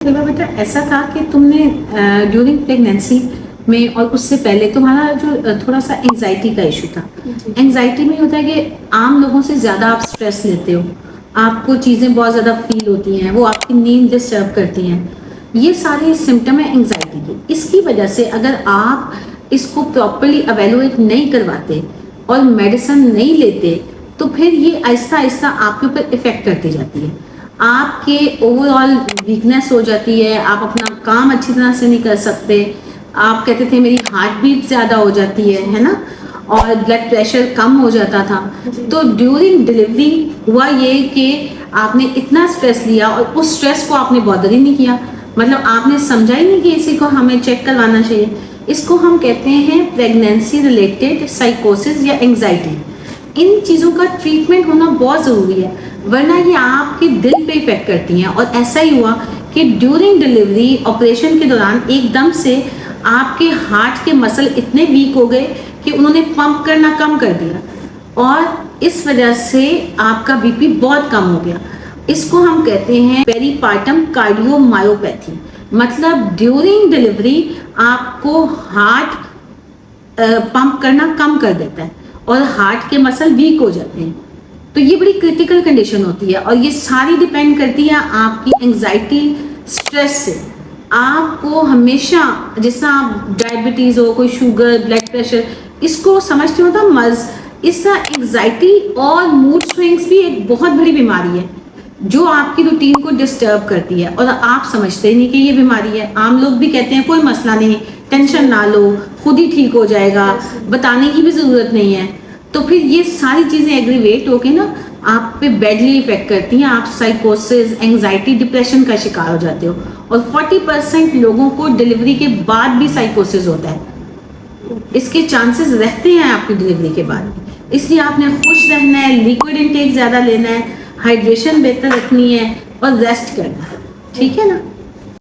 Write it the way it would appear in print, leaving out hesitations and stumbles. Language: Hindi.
तलबा बेटा ऐसा था कि तुमने ड्यूरिंग प्रेगनेंसी में और उससे पहले तुम्हारा जो थोड़ा सा एंजाइटी का इशू था। एंजाइटी में होता है कि आम लोगों से ज़्यादा आप स्ट्रेस लेते हो, आपको चीज़ें बहुत ज़्यादा फील होती हैं, वो आपकी नींद डिस्टर्ब करती हैं। ये सारे सिम्टम है एंजाइटी के। इसकी वजह से अगर आप इसको प्रॉपरली एवेलुएट नहीं करवाते और मेडिसिन नहीं लेते तो फिर ये आहिस्ता आहिस्ता आपके ऊपर इफेक्ट करती जाती है। आपके ओवरऑल वीकनेस हो जाती है, आप अपना काम अच्छी तरह से नहीं कर सकते। आप कहते थे मेरी हार्ट बीट ज़्यादा हो जाती है ना, और ब्लड प्रेशर कम हो जाता था। तो ड्यूरिंग डिलीवरी हुआ ये कि आपने इतना स्ट्रेस लिया और उस स्ट्रेस को आपने बॉदर ही नहीं किया, मतलब आपने समझा ही नहीं कि इसी को हमें चेक करवाना चाहिए। इसको हम कहते हैं प्रेगनेंसी रिलेटेड साइकोसिस या एंजाइटी। इन चीज़ों का ट्रीटमेंट होना बहुत ज़रूरी है, वरना ये आपके दिल पे इफेक्ट करती हैं। और ऐसा ही हुआ कि ड्यूरिंग डिलीवरी ऑपरेशन के दौरान एकदम से आपके हार्ट के मसल इतने वीक हो गए कि उन्होंने पंप करना कम कर दिया और इस वजह से आपका बीपी बहुत कम हो गया। इसको हम कहते हैं पेरीपार्टम कार्डियोमायोपैथी। मतलब ड्यूरिंग डिलीवरी आपको हार्ट पंप करना कम कर देता है और हार्ट के मसल वीक हो जाते हैं। तो ये बड़ी क्रिटिकल कंडीशन होती है और ये सारी डिपेंड करती है आपकी एंजाइटी स्ट्रेस से। आपको हमेशा, जैसा आप डायबिटीज हो, कोई शुगर, ब्लड प्रेशर, इसको समझते हो तो मर्ज, इसका एंजाइटी और मूड स्विंग्स भी एक बहुत बड़ी बीमारी है जो आपकी रूटीन को डिस्टर्ब करती है और आप समझते ही नहीं कि ये बीमारी है। आम लोग भी कहते हैं कोई मसला नहीं, टेंशन ना लो, खुद ही ठीक हो जाएगा, बताने की भी ज़रूरत नहीं है। तो फिर ये सारी चीज़ें एग्रीवेट होके ना आप पे बैडली इफेक्ट करती हैं। आप साइकोसिस, एंजाइटी, डिप्रेशन का शिकार हो जाते हो और 40% लोगों को डिलीवरी के बाद भी साइकोसिस होता है। इसके चांसेस रहते हैं आपकी डिलीवरी के बाद। इसलिए आपने खुश रहना है, लिक्विड इनटेक ज़्यादा लेना है, हाइड्रेशन बेहतर रखनी है और रेस्ट करना है। ठीक है ना।